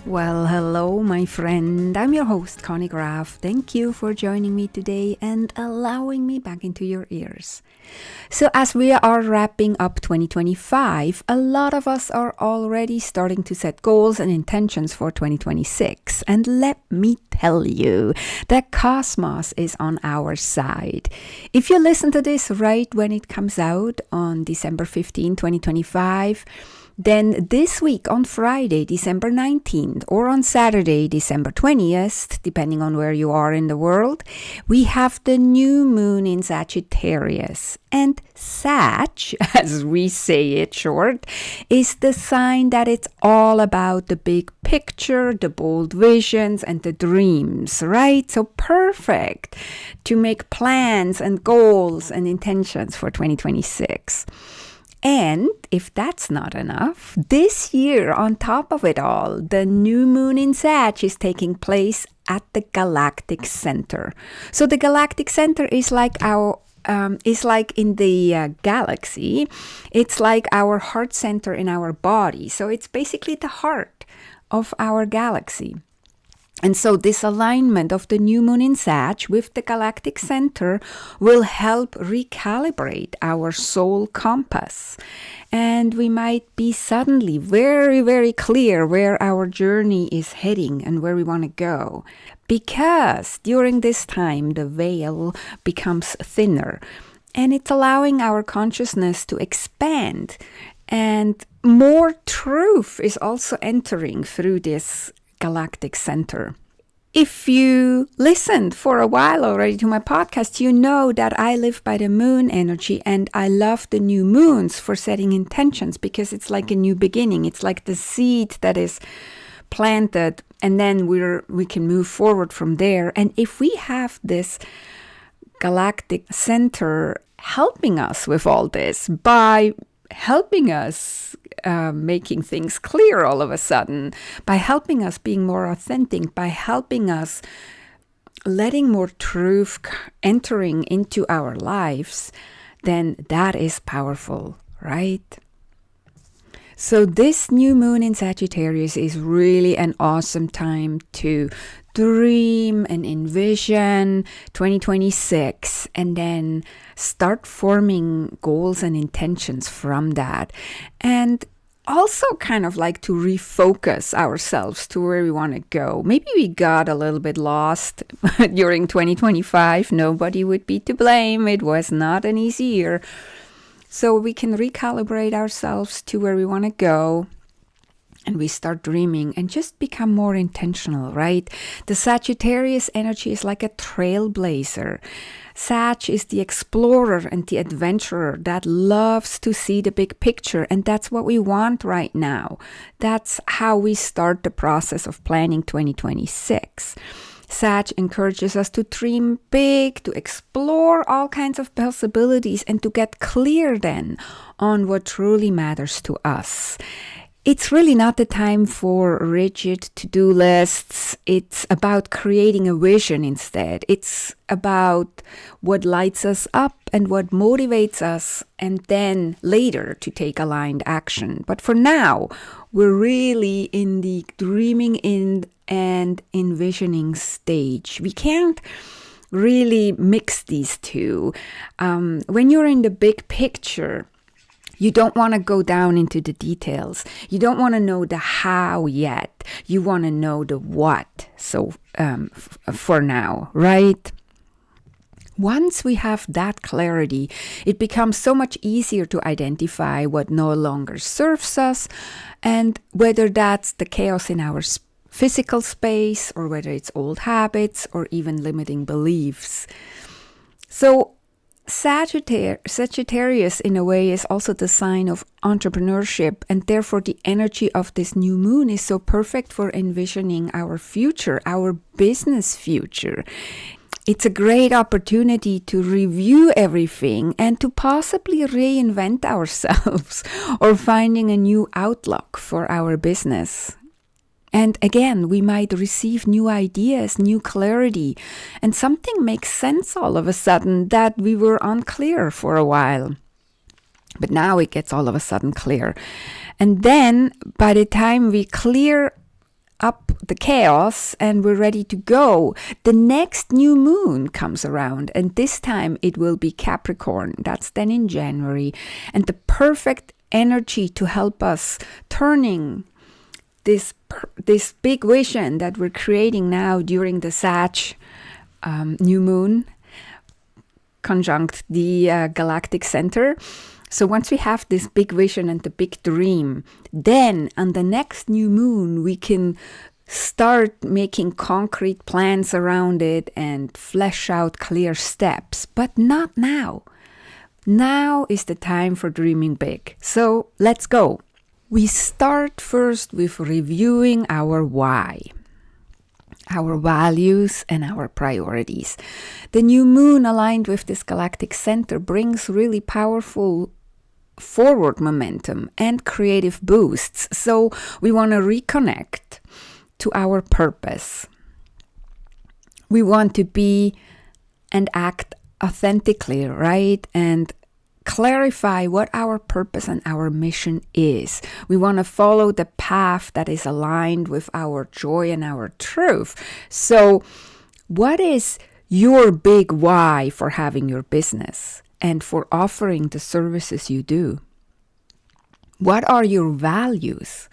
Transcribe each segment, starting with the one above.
Well, hello, my friend. I'm your host, Conny. Thank you for joining me today and allowing me back into your ears. So, as we are wrapping up 2025, a lot of us are already starting to set goals and intentions for 2026. And let me tell you, the cosmos is on our side. If you listen to this right when it comes out on December 15, 2025, then this week on Friday, December 19th, or on Saturday, December 20th, depending on where you are in the world, we have the new moon in Sagittarius. And Sag, as we say it short, is the sign that it's all about the big picture, the bold visions, and the dreams, right? So perfect to make plans and goals and intentions for 2026. And if that's not enough, this year, on top of it all, the new moon in Sag is taking place at the Galactic Center. So the Galactic Center is like in the galaxy. It's like our heart center in our body. So it's basically the heart of our galaxy. And so this alignment of the new moon in Sag with the Galactic Center will help recalibrate our soul compass. And we might be suddenly very, very clear where our journey is heading and where we want to go. Because during this time, the veil becomes thinner and it's allowing our consciousness to expand. And more truth is also entering through this Galactic Center. If you listened for a while already to my podcast, you know that I live by the moon energy and I love the new moons for setting intentions because it's like a new beginning. It's like the seed that is planted and then we can move forward from there. And if we have this Galactic Center helping us with all this by helping us making things clear all of a sudden, by helping us being more authentic, by helping us letting more truth entering into our lives, then that is powerful, right? So this new moon in Sagittarius is really an awesome time to dream and envision 2026 and then start forming goals and intentions from that. And also kind of like to refocus ourselves to where we want to go. Maybe we got a little bit lost during 2025. Nobody would be to blame. It was not an easy year. So we can recalibrate ourselves to where we want to go. And we start dreaming and just become more intentional, right? The Sagittarius energy is like a trailblazer. Sag is the explorer and the adventurer that loves to see the big picture. And that's what we want right now. That's how we start the process of planning 2026. Sag encourages us to dream big, to explore all kinds of possibilities, and to get clear then on what truly matters to us. It's really not the time for rigid to-do lists. It's about creating a vision instead. It's about what lights us up and what motivates us, and then later to take aligned action. But for now, we're really in the dreaming in and envisioning stage. We can't really mix these two. When you're in the big picture, you don't want to go down into the details. You don't want to know the how yet. You want to know the what. So for now, right? Once we have that clarity, it becomes so much easier to identify what no longer serves us, and whether that's the chaos in our physical space, or whether it's old habits or even limiting beliefs. So Sagittarius, in a way, is also the sign of entrepreneurship, and therefore the energy of this new moon is so perfect for envisioning our future, our business future. It's a great opportunity to review everything and to possibly reinvent ourselves or finding a new outlook for our business. And again, we might receive new ideas, new clarity, and something makes sense all of a sudden that we were unclear for a while. But now it gets all of a sudden clear. And then by the time we clear up the chaos and we're ready to go, the next new moon comes around, and this time it will be Capricorn. That's then in January, and the perfect energy to help us turning this big vision that we're creating now during the Sag new moon conjunct the Galactic Center. So once we have this big vision and the big dream, then on the next new moon, we can start making concrete plans around it and flesh out clear steps, but not now. Now is the time for dreaming big. So let's go. We start first with reviewing our why, our values and our priorities. The new moon aligned with this galactic center brings really powerful forward momentum and creative boosts. So we want to reconnect to our purpose. We want to be and act authentically, right? And clarify what our purpose and our mission is. We want to follow the path that is aligned with our joy and our truth. So what is your big why for having your business and for offering the services you do? What are your values?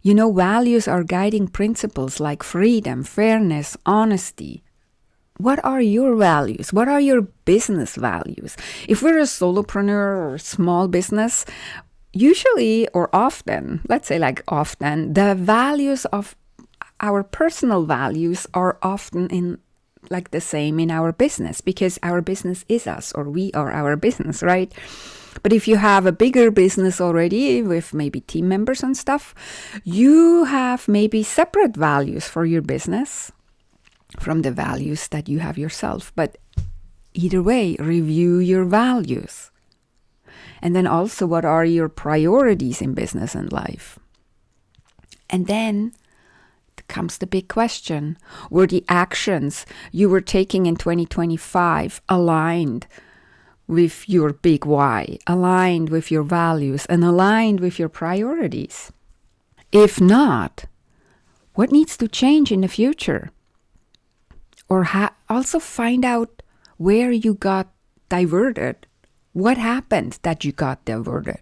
You know, values are guiding principles like freedom, fairness, honesty. What are your values? What are your business values? If we're a solopreneur or small business, usually or often, let's say like often, the values of our personal values are often in like the same in our business, because our business is us, or we are our business, right? But if you have a bigger business already with maybe team members and stuff, you have maybe separate values for your business from the values that you have yourself. But either way, review your values. And then also, what are your priorities in business and life? And then comes the big question. Were the actions you were taking in 2025 aligned with your big why, aligned with your values, and aligned with your priorities? If not, what needs to change in the future? Or also find out where you got diverted. What happened that you got diverted?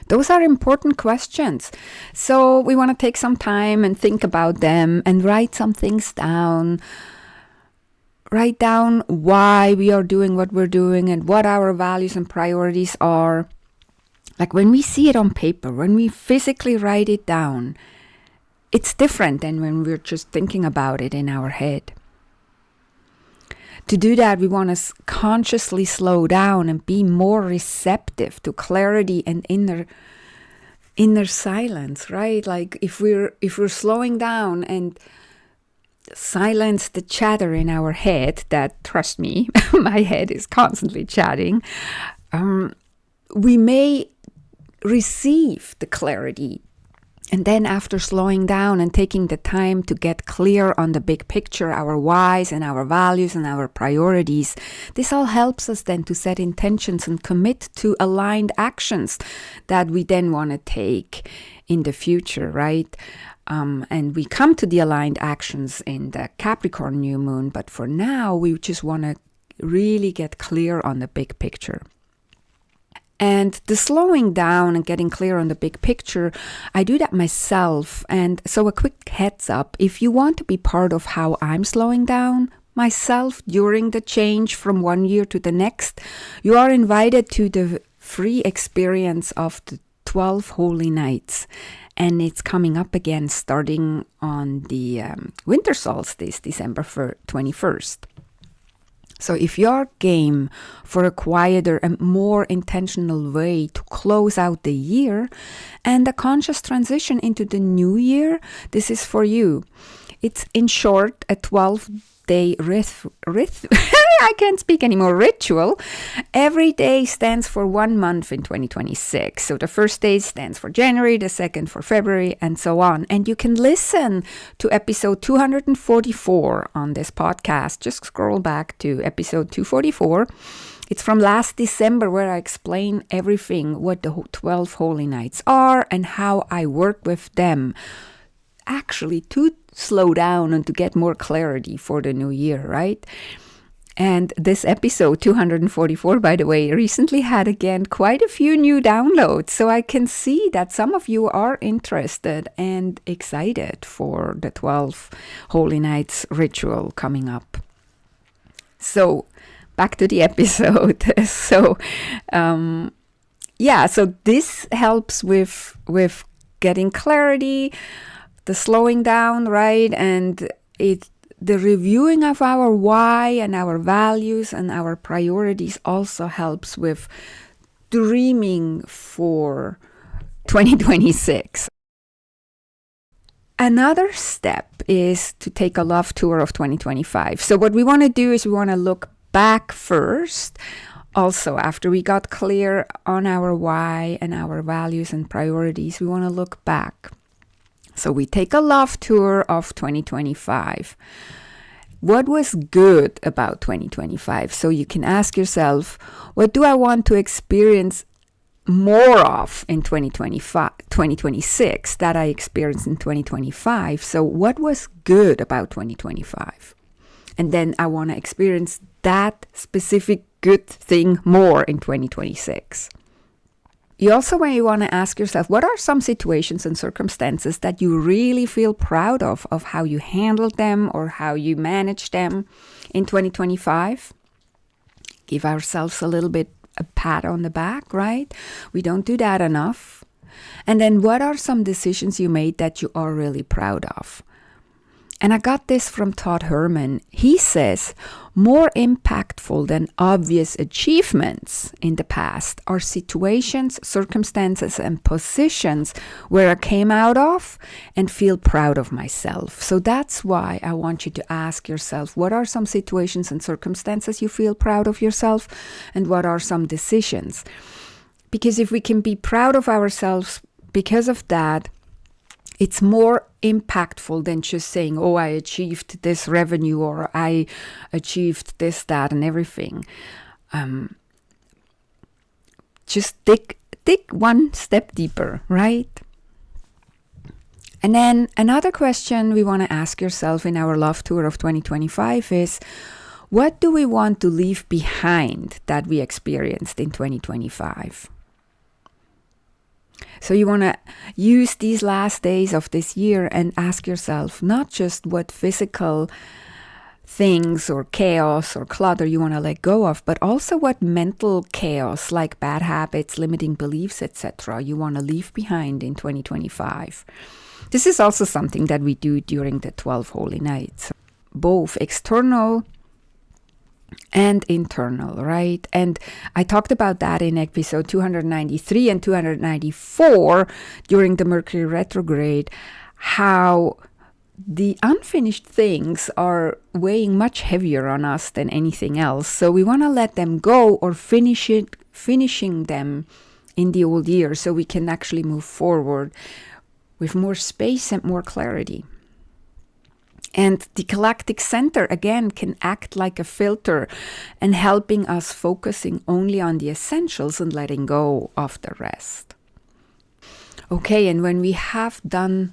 Those are important questions. So we want to take some time and think about them and write some things down. Write down why we are doing what we're doing and what our values and priorities are. Like when we see it on paper, when we physically write it down, it's different than when we're just thinking about it in our head. To do that, we want to consciously slow down and be more receptive to clarity and inner silence, right? Like if we're slowing down and silence the chatter in our head, that, trust me, my head is constantly chatting, we may receive the clarity. And then after slowing down and taking the time to get clear on the big picture, our whys and our values and our priorities, this all helps us then to set intentions and commit to aligned actions that we then want to take in the future, right? And we come to the aligned actions in the Capricorn new moon, but for now, we just want to really get clear on the big picture. And the slowing down and getting clear on the big picture, I do that myself. And so a quick heads up, if you want to be part of how I'm slowing down myself during the change from one year to the next, you are invited to the free experience of the 12 Holy Nights. And it's coming up again starting on the winter solstice, December 21st. So if you're game for a quieter and more intentional way to close out the year and a conscious transition into the new year, this is for you. It's, in short, a 12-day I can't speak anymore, ritual. Every day stands for 1 month in 2026. So the first day stands for January, the second for February, and so on. And you can listen to episode 244 on this podcast. Just scroll back to episode 244. It's from last December, where I explain everything, what the 12 Holy Nights are and how I work with them actually to slow down and to get more clarity for the new year, right? And this episode 244, by the way, recently had again quite a few new downloads. So I can see that some of you are interested and excited for the 12 Holy Nights ritual coming up. So back to the episode. So this helps with getting clarity, the slowing down, right? And the reviewing of our why and our values and our priorities also helps with dreaming for 2026. Another step is to take a love tour of 2025. So what we want to do is we want to look back first. Also, after we got clear on our why and our values and priorities, we want to look back. So we take a love tour of 2025. What was good about 2025? So you can ask yourself, what do I want to experience more of in 2026 that I experienced in 2025? So what was good about 2025? And then I want to experience that specific good thing more in 2026. You also may want to ask yourself, what are some situations and circumstances that you really feel proud of how you handled them or how you managed them in 2025? Give ourselves a little bit a pat on the back, right? We don't do that enough. And then what are some decisions you made that you are really proud of? And I got this from Todd Herman. He says, more impactful than obvious achievements in the past are situations, circumstances, and positions where I came out of and feel proud of myself. So that's why I want you to ask yourself, what are some situations and circumstances you feel proud of yourself? And what are some decisions? Because if we can be proud of ourselves because of that, it's more impactful than just saying, oh, I achieved this revenue or I achieved this, that, and everything. Just dig one step deeper, right? And then another question we want to ask yourself in our love tour of 2025 is, what do we want to leave behind that we experienced in 2025? So you want to use these last days of this year and ask yourself not just what physical things or chaos or clutter you want to let go of, but also what mental chaos like bad habits, limiting beliefs, etc. you want to leave behind in 2025. This is also something that we do during the 12 Holy Nights, both external and internal, right? And I talked about that in episode 293 and 294 during the Mercury retrograde, how the unfinished things are weighing much heavier on us than anything else. So we want to let them go or finishing them in the old year so we can actually move forward with more space and more clarity. And the Galactic Center, again, can act like a filter and helping us focusing only on the essentials and letting go of the rest. Okay, and when we have done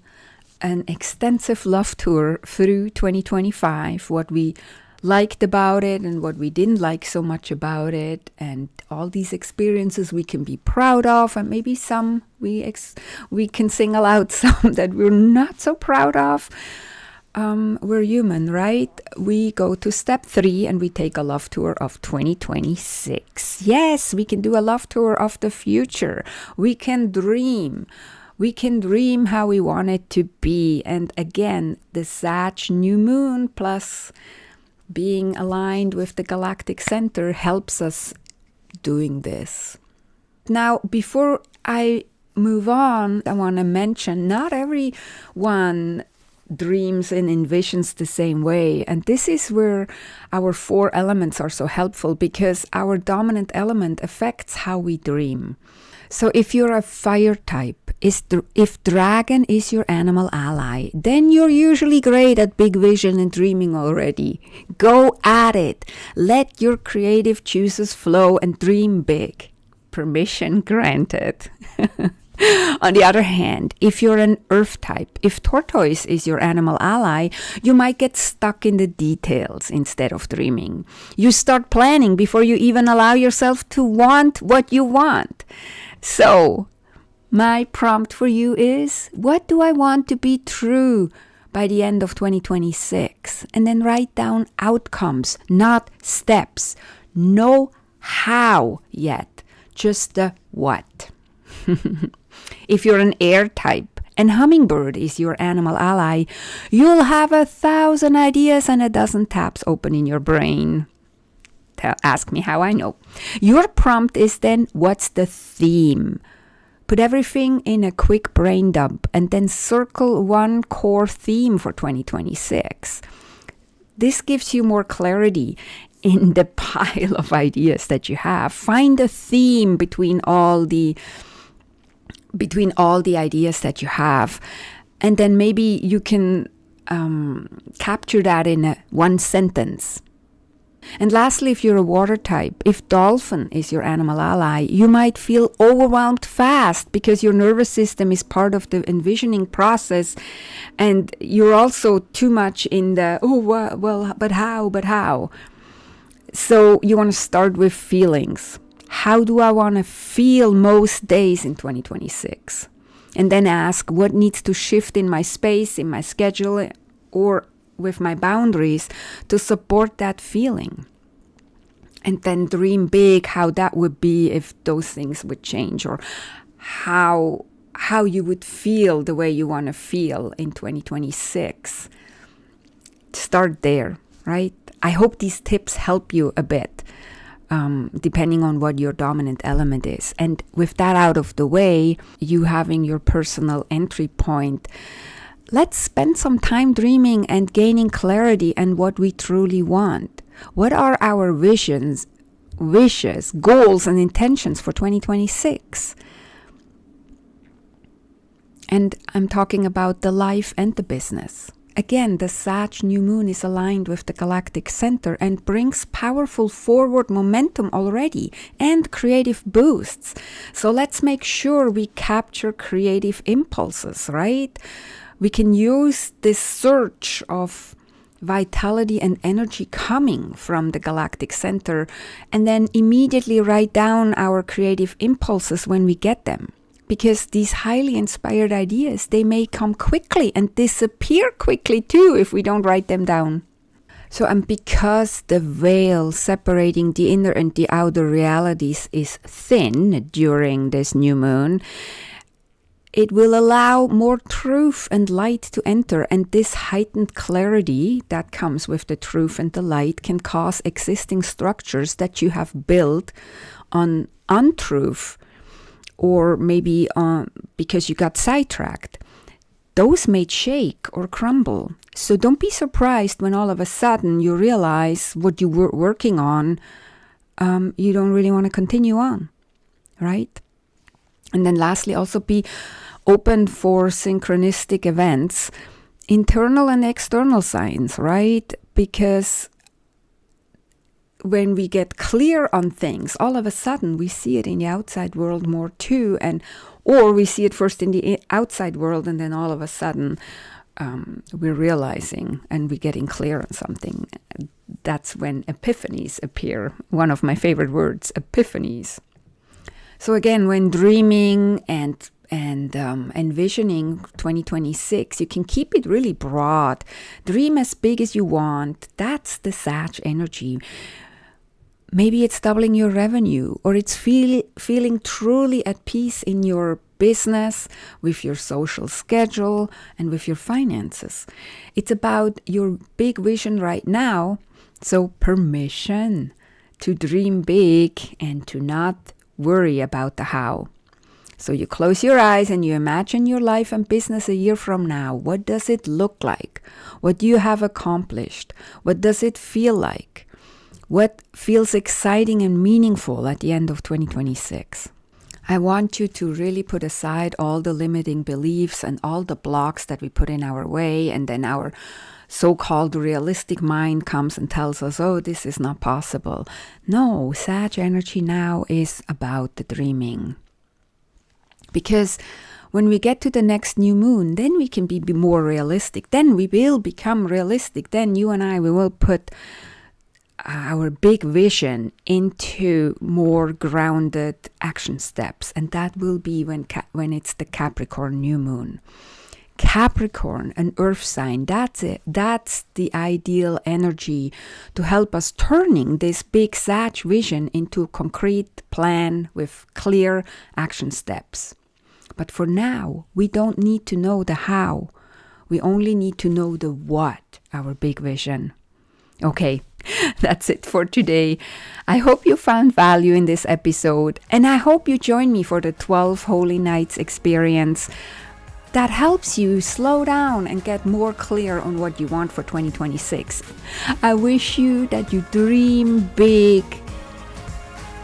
an extensive love tour through 2025, what we liked about it and what we didn't like so much about it, and all these experiences we can be proud of, and maybe some we can single out some that we're not so proud of. We're human, right? We go to step 3 and we take a love tour of 2026. Yes, we can do a love tour of the future. We can dream. We can dream how we want it to be. And again, the Sag New Moon plus being aligned with the Galactic Center helps us doing this. Now, before I move on, I want to mention not everyone dreams and envisions the same way. And this is where our 4 elements are so helpful, because our dominant element affects how we dream. So if you're a fire type, if dragon is your animal ally, then you're usually great at big vision and dreaming already. Go at it. Let your creative juices flow and dream big. Permission granted. On the other hand, if you're an earth type, if tortoise is your animal ally, you might get stuck in the details instead of dreaming. You start planning before you even allow yourself to want what you want. So, my prompt for you is, what do I want to be true by the end of 2026? And then write down outcomes, not steps. No how yet, just the what. If you're an air type and hummingbird is your animal ally, you'll have 1,000 ideas and 12 tabs open in your brain. Ask me how I know. Your prompt is then, what's the theme? Put everything in a quick brain dump and then circle one core theme for 2026. This gives you more clarity in the pile of ideas that you have. Find a theme between all the ideas that you have, and then maybe you can capture that in one sentence. And lastly, if you're a water type, if dolphin is your animal ally, you might feel overwhelmed fast because your nervous system is part of the envisioning process, and you're also too much in the, but how? So you want to start with feelings. How do I want to feel most days in 2026? And then ask what needs to shift in my space, in my schedule, or with my boundaries to support that feeling. And then dream big how that would be if those things would change, or how you would feel the way you want to feel in 2026. Start there, right? I hope these tips help you a bit. Depending on what your dominant element is. And with that out of the way, you having your personal entry point, let's spend some time dreaming and gaining clarity on what we truly want. What are our visions, wishes, goals, and intentions for 2026? And I'm talking about the life and the business. Again, the Sag New Moon is aligned with the Galactic Center and brings powerful forward momentum already and creative boosts. So let's make sure we capture creative impulses, right? We can use this surge of vitality and energy coming from the Galactic Center and then immediately write down our creative impulses when we get them. Because these highly inspired ideas, they may come quickly and disappear quickly too if we don't write them down. So, and because the veil separating the inner and the outer realities is thin during this new moon, it will allow more truth and light to enter, and this heightened clarity that comes with the truth and the light can cause existing structures that you have built on untruth, or maybe because you got sidetracked. Those may shake or crumble. So don't be surprised when all of a sudden you realize what you were working on, you don't really want to continue on, right? And then lastly, also be open for synchronistic events, internal and external signs, right? Because when we get clear on things, all of a sudden we see it in the outside world more too, or we see it first in the outside world, and then all of a sudden we're realizing and we're getting clear on something. That's when epiphanies appear. One of my favorite words, epiphanies. So again, when dreaming and envisioning 2026, you can keep it really broad. Dream as big as you want. That's the Sag energy. Maybe it's doubling your revenue, or it's feeling truly at peace in your business, with your social schedule, and with your finances. It's about your big vision right now. So permission to dream big and to not worry about the how. So you close your eyes and you imagine your life and business a year from now. What does it look like? What do you have accomplished? What does it feel like? What feels exciting and meaningful at the end of 2026? I want you to really put aside all the limiting beliefs and all the blocks that we put in our way, and then our so-called realistic mind comes and tells us, oh, this is not possible. No, Sag energy now is about the dreaming. Because when we get to the next new moon, then we can be more realistic. Then we will become realistic. Then you and I, we will put our big vision into more grounded action steps. And that will be when it's the Capricorn new moon. Capricorn, an earth sign, that's it. That's the ideal energy to help us turning this big Sag vision into a concrete plan with clear action steps. But for now, we don't need to know the how. We only need to know the what, our big vision. Okay, that's it for today. I hope you found value in this episode, and I hope you join me for the 12 Holy Nights experience that helps you slow down and get more clear on what you want for 2026. I wish you that you dream big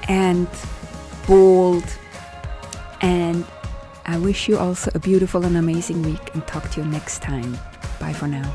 and bold, and I wish you also a beautiful and amazing week, and talk to you next time. Bye for now.